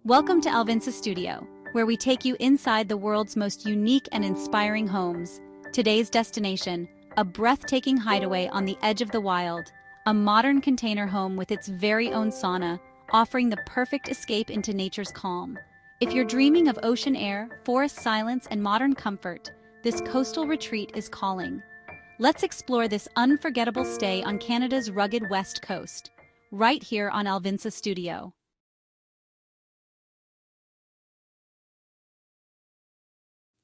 Welcome to Alvinsa Studio, where we take you inside the world's most unique and inspiring homes. Today's destination, a breathtaking hideaway on the edge of the wild, a modern container home with its very own sauna, offering the perfect escape into nature's calm. If you're dreaming of ocean air, forest silence, and modern comfort, this coastal retreat is calling. Let's explore this unforgettable stay on Canada's rugged west coast, right here on Alvinsa Studio.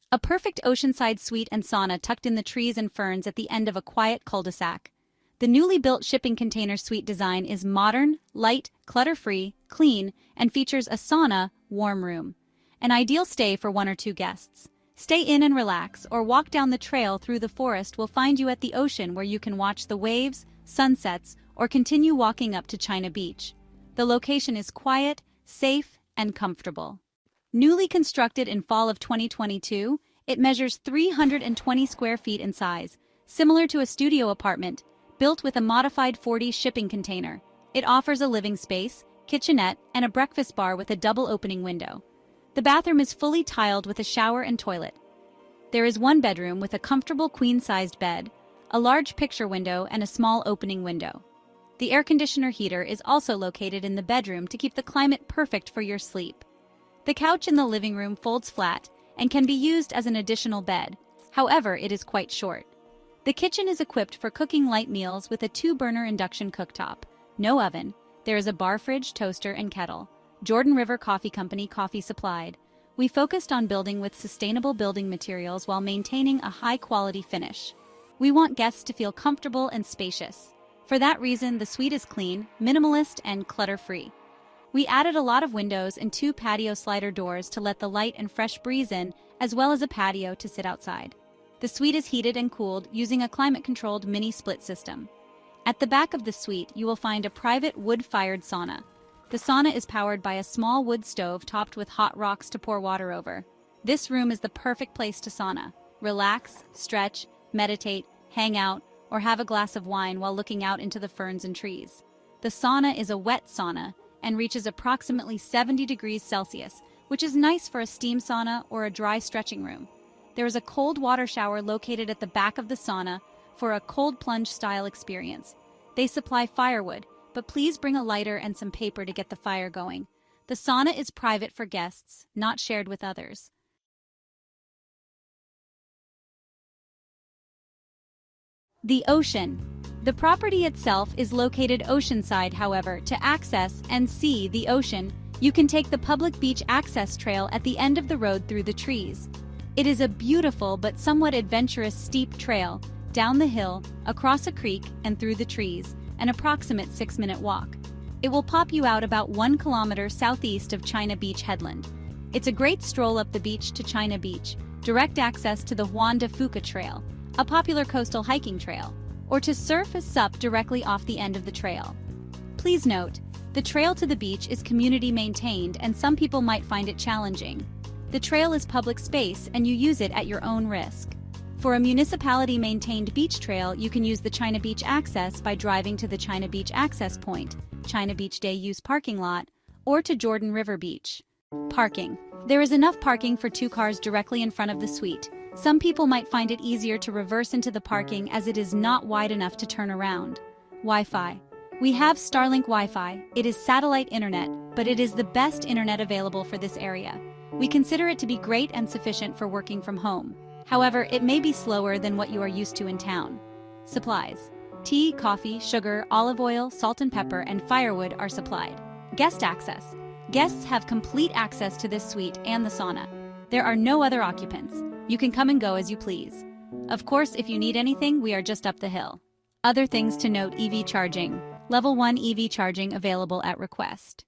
A perfect oceanside suite and sauna tucked in the trees and ferns at the end of a quiet cul-de-sac. The newly built shipping container suite design is modern, light, clutter-free, clean, and features a sauna, warm room. An ideal stay for one or two guests. Stay in and relax, or walk down the trail through the forest will find you at the ocean where you can watch the waves, sunsets, or continue walking up to China Beach. The location is quiet, safe, and comfortable. Newly constructed in fall of 2022, it measures 320 square feet in size, similar to a studio apartment, built with a modified 40 shipping container. It offers a living space, kitchenette, and a breakfast bar with a double opening window. The bathroom is fully tiled with a shower and toilet. There is one bedroom with a comfortable queen-sized bed, a large picture window, and a small opening window. The air conditioner heater is also located in the bedroom to keep the climate perfect for your sleep. The couch in the living room folds flat and can be used as an additional bed, however, it is quite short. The kitchen is equipped for cooking light meals with a 2-burner induction cooktop, no oven. There is a bar fridge, toaster, and kettle. Jordan River Coffee Company coffee supplied. We focused on building with sustainable building materials while maintaining a high-quality finish. We want guests to feel comfortable and spacious. For that reason, the suite is clean, minimalist, and clutter-free. We added a lot of windows and 2 patio slider doors to let the light and fresh breeze in, as well as a patio to sit outside. The suite is heated and cooled using a climate-controlled mini-split system. At the back of the suite, you will find a private wood-fired sauna. The sauna is powered by a small wood stove topped with hot rocks to pour water over. This room is the perfect place to sauna. Relax, stretch, meditate, hang out, or have a glass of wine while looking out into the ferns and trees. The sauna is a wet sauna and reaches approximately 70 degrees Celsius, which is nice for a steam sauna or a dry stretching room. There is a cold water shower located at the back of the sauna for a cold plunge style experience. They supply firewood, but please bring a lighter and some paper to get the fire going. The sauna is private for guests, not shared with others. The ocean. The property itself is located oceanside, however, to access and see the ocean, you can take the public beach access trail at the end of the road through the trees. It is a beautiful but somewhat adventurous steep trail, down the hill, across a creek, and through the trees, an approximate 6-minute walk. It will pop you out about 1 kilometer southeast of China Beach headland. It's a great stroll up the beach to China Beach, direct access to the Juan de Fuca Trail, a popular coastal hiking trail, or to surf a sup directly off the end of the trail. Please note, the trail to the beach is community maintained and some people might find it challenging. The trail is public space and you use it at your own risk. For a municipality-maintained beach trail, you can use the China Beach access by driving to the China Beach access point, China Beach Day Use parking lot, or to Jordan River Beach. Parking. There is enough parking for 2 cars directly in front of the suite. Some people might find it easier to reverse into the parking as it is not wide enough to turn around. Wi-Fi. We have Starlink Wi-Fi. It is satellite internet, but it is the best internet available for this area. We consider it to be great and sufficient for working from home. However, it may be slower than what you are used to in town. Supplies. Tea, coffee, sugar, olive oil, salt and pepper, and firewood are supplied. Guest access. Guests have complete access to this suite and the sauna. There are no other occupants. You can come and go as you please. Of course, if you need anything, we are just up the hill. Other things to note: EV charging. Level 1 EV charging available at request.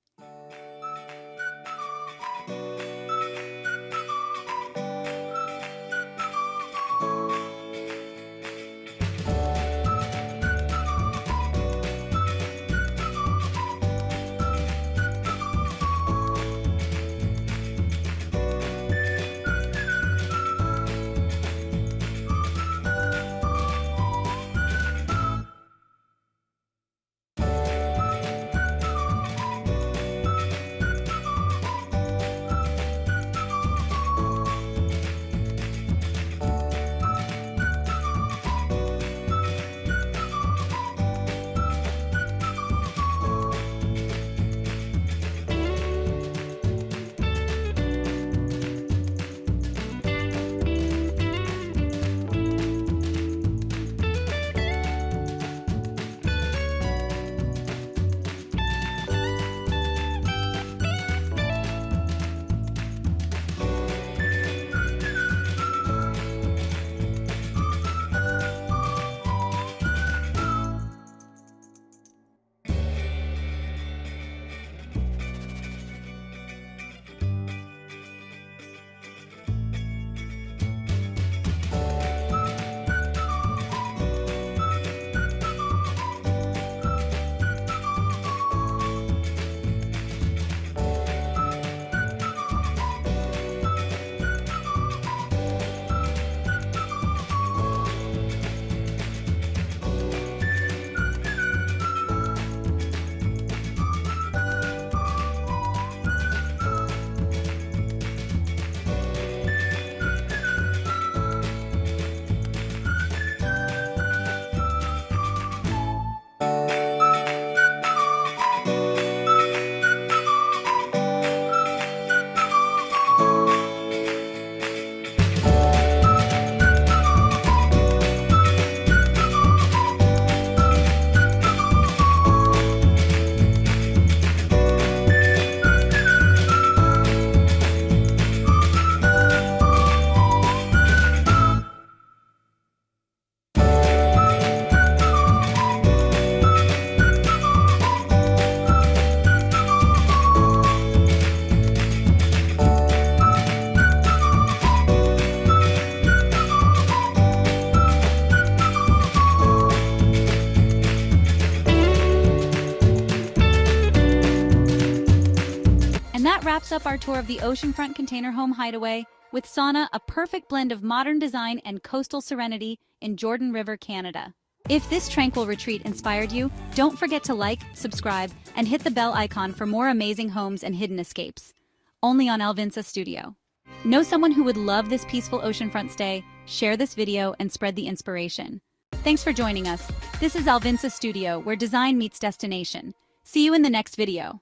up our tour of the Oceanfront Container Home Hideaway with Sauna, a perfect blend of modern design and coastal serenity in Jordan River, Canada. If this tranquil retreat inspired you, don't forget to like, subscribe, and hit the bell icon for more amazing homes and hidden escapes. Only on Alvinsa Studio. Know someone who would love this peaceful oceanfront stay? Share this video and spread the inspiration. Thanks for joining us. This is Alvinsa Studio, where design meets destination. See you in the next video.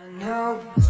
I know